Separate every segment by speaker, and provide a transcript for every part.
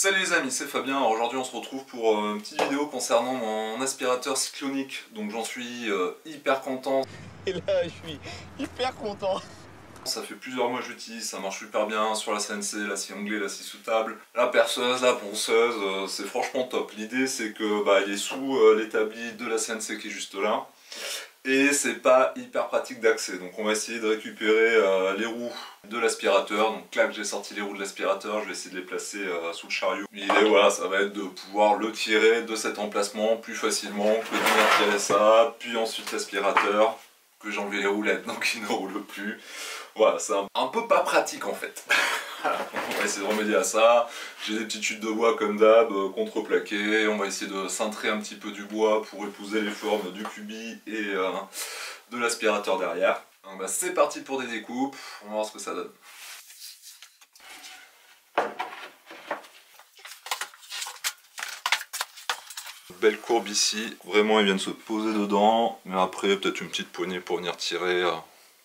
Speaker 1: Salut les amis, c'est Fabien. Alors aujourd'hui on se retrouve pour une petite vidéo concernant mon aspirateur cyclonique. Donc j'en suis hyper content.
Speaker 2: Et là je suis hyper content.
Speaker 1: Ça fait plusieurs mois que j'utilise, ça marche super bien sur la CNC, la scie anglais, la scie sous table, la perceuse, la ponceuse, c'est franchement top. L'idée c'est que il est sous l'établi de la CNC qui est juste là. Et c'est pas hyper pratique d'accès, donc on va essayer de récupérer les roues de l'aspirateur. Donc là que j'ai sorti les roues de l'aspirateur, je vais essayer de les placer sous le chariot. L'idée voilà, ça va être de pouvoir le tirer de cet emplacement plus facilement que de venir tirer ça, puis ensuite l'aspirateur, que j'ai enlevé les roulettes donc il ne roule plus. Voilà, c'est un peu pas pratique en fait. On va essayer de remédier à ça. J'ai des petites chutes de bois comme d'hab, contreplaquées. On va essayer de cintrer un petit peu du bois pour épouser les formes du cubi et de l'aspirateur derrière. Donc c'est parti pour des découpes, on va voir ce que ça donne. Belle courbe ici, vraiment il vient de se poser dedans, mais après peut-être une petite poignée pour venir tirer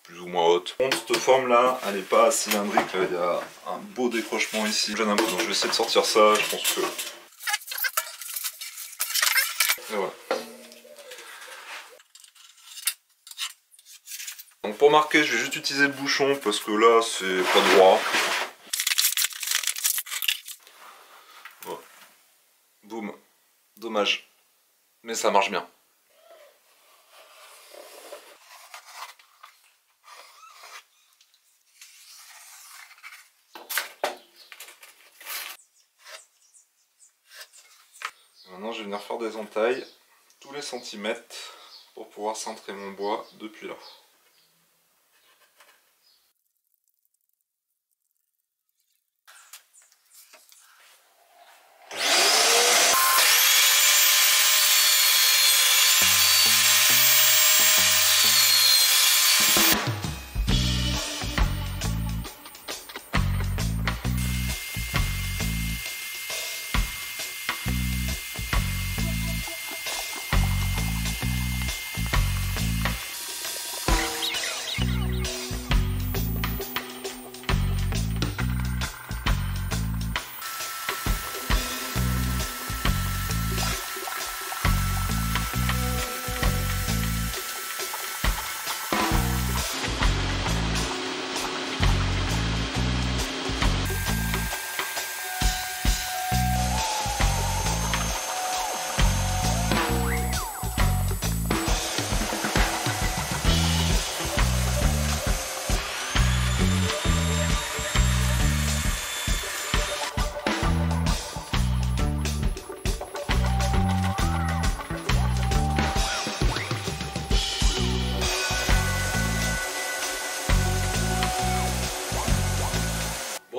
Speaker 1: plus ou moins haute. Cette forme là, elle n'est pas cylindrique, il y a un beau décrochement ici. J'en ai un peu, donc je vais essayer de sortir ça, je pense que... Et voilà. Donc pour marquer, je vais juste utiliser le bouchon parce que là c'est pas droit. Voilà. Boum. Dommage. Mais ça marche bien. Maintenant je vais venir faire des entailles tous les centimètres pour pouvoir cintrer mon bois depuis là.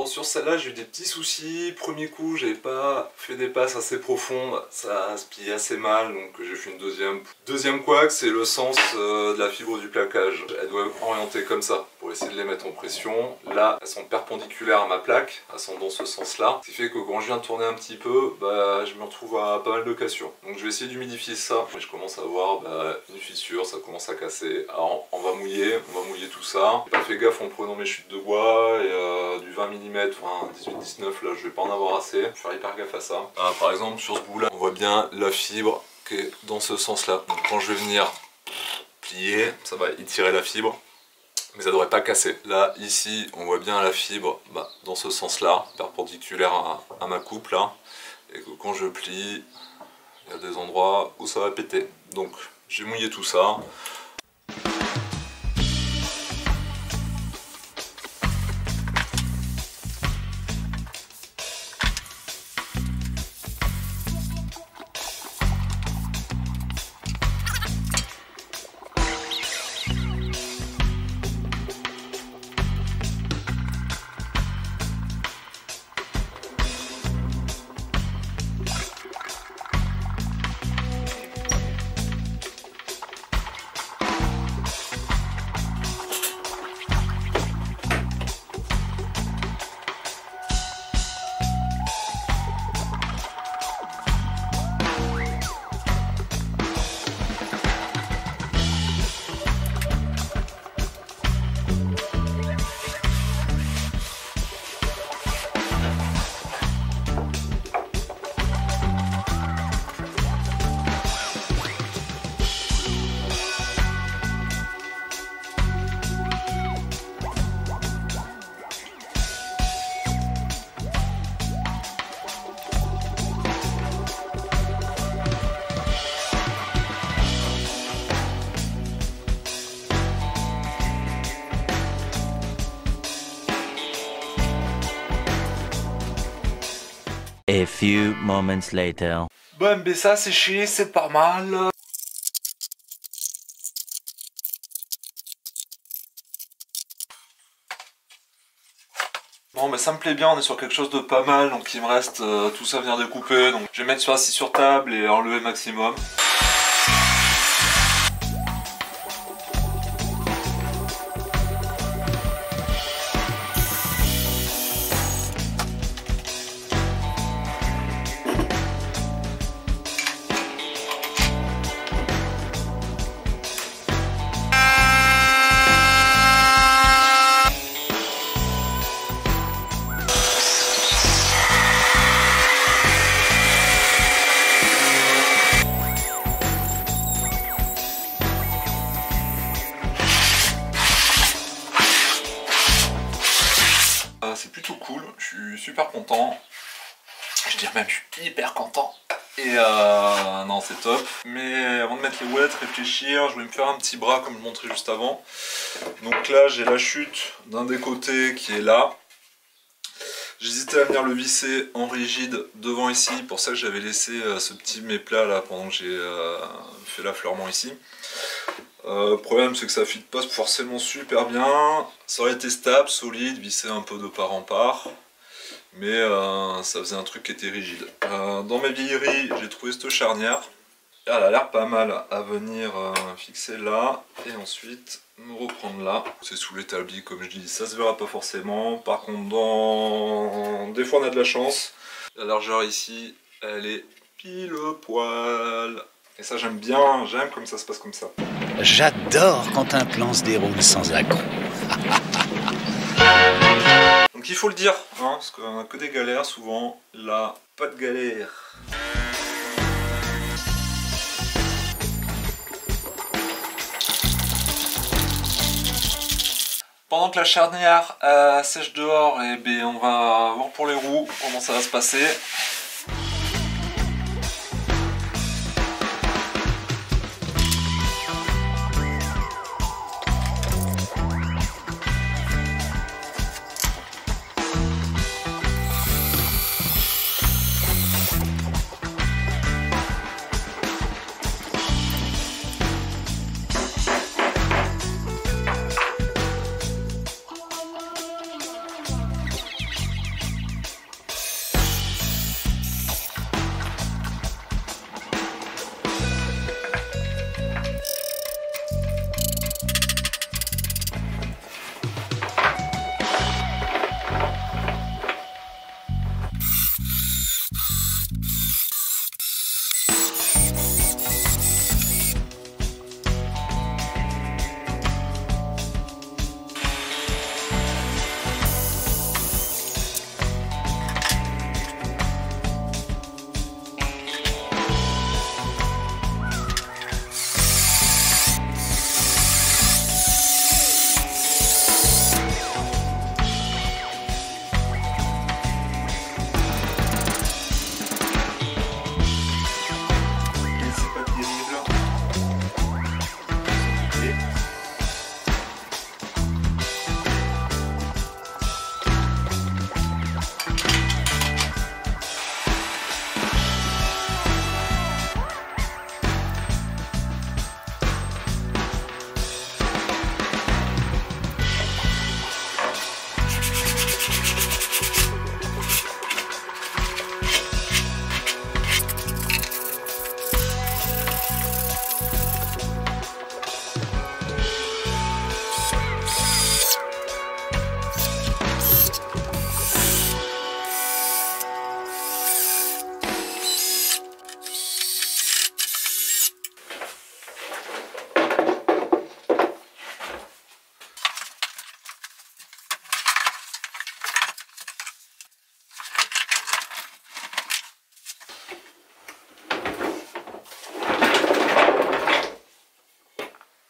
Speaker 1: Sur celle-là, j'ai eu des petits soucis. Premier coup, j'avais pas fait des passes assez profondes, ça se pliait assez mal, donc j'ai fait une deuxième. Deuxième couac, c'est le sens de la fibre du plaquage. Elle doit être orientée comme ça pour essayer de les mettre en pression. Là, elles sont perpendiculaires à ma plaque, elles sont dans ce sens-là. Ce qui fait que quand je viens de tourner un petit peu, je me retrouve à pas mal de cassures. Donc je vais essayer d'humidifier ça. Et je commence à voir une fissure, ça commence à casser. Alors on va mouiller tout ça. J'ai pas fait gaffe en prenant mes chutes de bois et du 20 mm, enfin 18-19 là, je vais pas en avoir assez. Je vais faire hyper gaffe à ça. Par exemple sur ce bout là, on voit bien la fibre qui est dans ce sens là. Donc quand je vais venir plier, ça va étirer la fibre, mais ça devrait pas casser. Là ici on voit bien la fibre dans ce sens là, perpendiculaire à ma coupe là, et que quand je plie, il y a des endroits où ça va péter. Donc j'ai mouillé tout ça.
Speaker 3: A few moments later.
Speaker 1: Bon, mais ça c'est chier, c'est pas mal. Bon mais ça me plaît bien, on est sur quelque chose de pas mal, donc il me reste tout ça à venir découper, donc je vais mettre sur assis sur table et enlever maximum. C'est plutôt cool, je suis super content. Je dirais même, je suis hyper content. Et non, c'est top. Mais avant de mettre les wallets, réfléchir, je vais me faire un petit bras comme je montrais juste avant. Donc là, j'ai la chute d'un des côtés qui est là. J'hésitais à venir le visser en rigide devant ici, pour ça que j'avais laissé ce petit méplat là pendant que j'ai fait l'affleurement ici. Le problème c'est que ça ne fit pas forcément super bien, ça aurait été stable, solide, vissé un peu de part en part, mais ça faisait un truc qui était rigide. Dans mes vieilleries, j'ai trouvé cette charnière, elle a l'air pas mal à venir fixer là, et ensuite me reprendre là. C'est sous l'établi comme je dis, ça se verra pas forcément, par contre des fois on a de la chance, la largeur ici elle est pile poil. Et ça j'aime bien, j'aime comme ça se passe comme ça.
Speaker 4: J'adore quand un plan se déroule sans accroc.
Speaker 1: Donc il faut le dire, hein, parce qu'on a que des galères souvent, là, pas de galère. Pendant que la charnière sèche dehors, et ben, on va voir pour les roues comment ça va se passer.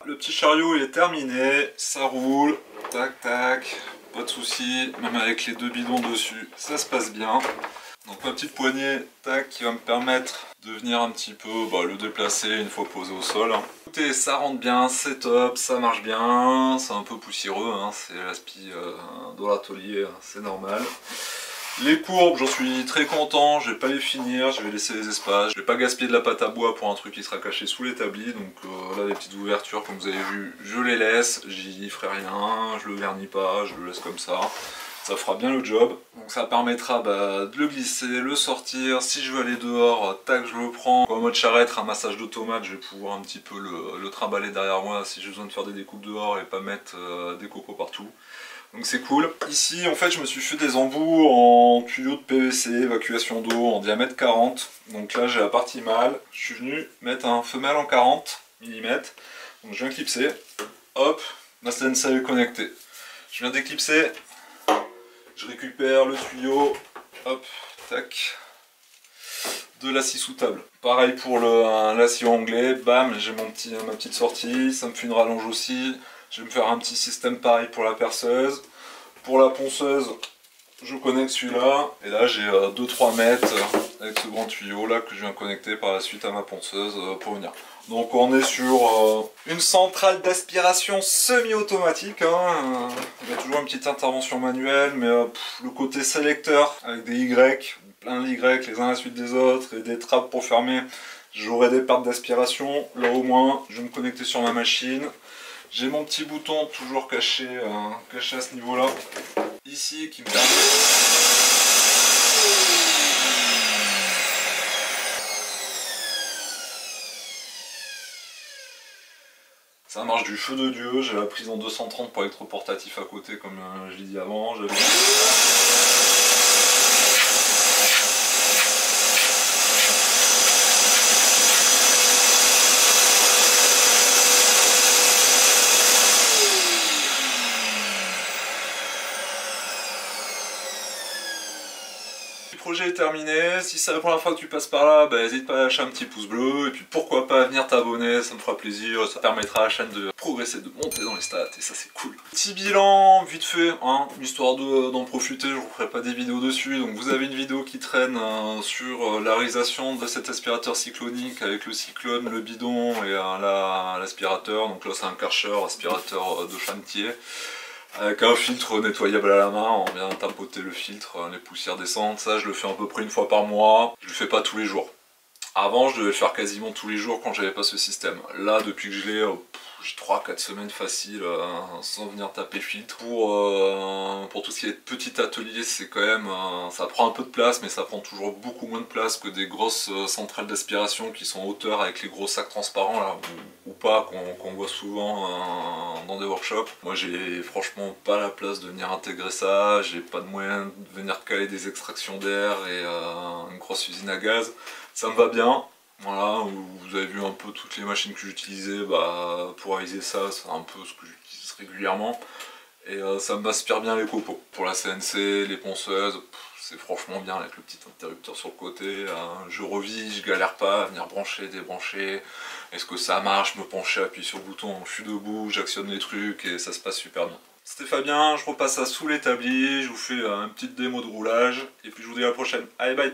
Speaker 1: Le petit chariot il est terminé, ça roule, tac tac, pas de soucis, même avec les deux bidons dessus, ça se passe bien. Donc ma petite poignée, tac, qui va me permettre de venir un petit peu le déplacer une fois posé au sol. Écoutez, ça rentre bien, c'est top, ça marche bien, c'est un peu poussiéreux, hein, c'est l'aspi de l'atelier, c'est normal. Les courbes, j'en suis très content, je vais pas les finir, je vais laisser les espaces. Je vais pas gaspiller de la pâte à bois pour un truc qui sera caché sous l'établi. Donc là, les petites ouvertures, comme vous avez vu, je les laisse, j'y ferai rien, je le vernis pas, je le laisse comme ça. Ça fera bien le job. Donc ça permettra de le glisser, le sortir. Si je veux aller dehors, tac, je le prends. En mode charrette, ramassage d'automate, je vais pouvoir un petit peu le trimballer derrière moi si j'ai besoin de faire des découpes dehors et pas mettre des cocos partout. Donc c'est cool. Ici, en fait, je me suis fait des embouts en tuyau de PVC, évacuation d'eau en diamètre 40. Donc là, j'ai la partie mâle. Je suis venu mettre un femelle en 40 mm. Donc je viens clipser. Hop, ma CNC est connectée. Je viens d'éclipser. Je récupère le tuyau. Hop, tac. De la scie sous table. Pareil pour la scie anglais. Bam, j'ai ma petite sortie. Ça me fait une rallonge aussi. Je vais me faire un petit système pareil pour la perceuse. Pour la ponceuse, je connecte celui-là. Et là, j'ai 2-3 mètres avec ce grand tuyau là que je viens connecter par la suite à ma ponceuse pour venir. Donc on est sur une centrale d'aspiration semi-automatique. Hein. Il y a toujours une petite intervention manuelle, mais le côté sélecteur avec des Y, plein de Y les uns à la suite des autres et des trappes pour fermer, j'aurai des pertes d'aspiration. Là au moins, je vais me connecter sur ma machine. J'ai mon petit bouton toujours caché, caché à ce niveau-là, ici, qui me permet... Ça marche du feu de Dieu, j'ai la prise en 230 pour électroportatif à côté, comme je l'ai dit avant. Le projet est terminé. Si c'est la première fois que tu passes par là, n'hésite pas à lâcher un petit pouce bleu et puis pourquoi pas venir t'abonner, ça me fera plaisir, ça permettra à la chaîne de progresser, de monter dans les stats et ça c'est cool. Petit bilan vite fait, hein, histoire d'en profiter, je vous ferai pas des vidéos dessus, donc vous avez une vidéo qui traîne sur la réalisation de cet aspirateur cyclonique avec le cyclone, le bidon et l'aspirateur, donc là c'est un Karcher, aspirateur de chantier. Avec un filtre nettoyable à la main, on vient tapoter le filtre, les poussières descendent, ça je le fais à peu près une fois par mois, je le fais pas tous les jours. Avant je devais le faire quasiment tous les jours quand j'avais pas ce système. Là depuis que je l'ai, j'ai 3-4 semaines faciles sans venir taper le filtre. Pour tout ce qui est petit atelier, c'est quand même, ça prend un peu de place mais ça prend toujours beaucoup moins de place que des grosses centrales d'aspiration qui sont en hauteur avec les gros sacs transparents là, ou pas, qu'on voit souvent dans des workshops. Moi j'ai franchement pas la place de venir intégrer ça, j'ai pas de moyen de venir caler des extractions d'air et une grosse usine à gaz. Ça me va bien. Voilà, vous avez vu un peu toutes les machines que j'utilisais pour réaliser ça, c'est un peu ce que j'utilise régulièrement. Et ça m'aspire bien les copeaux. Pour la CNC, les ponceuses, c'est franchement bien avec le petit interrupteur sur le côté. Je revis, je galère pas à venir brancher, débrancher. Est-ce que ça marche, me pencher, appuyer sur le bouton, je suis debout, j'actionne les trucs et ça se passe super bien. C'était Fabien, je repasse ça sous l'établi, je vous fais une petite démo de roulage et puis je vous dis à la prochaine. Allez bye!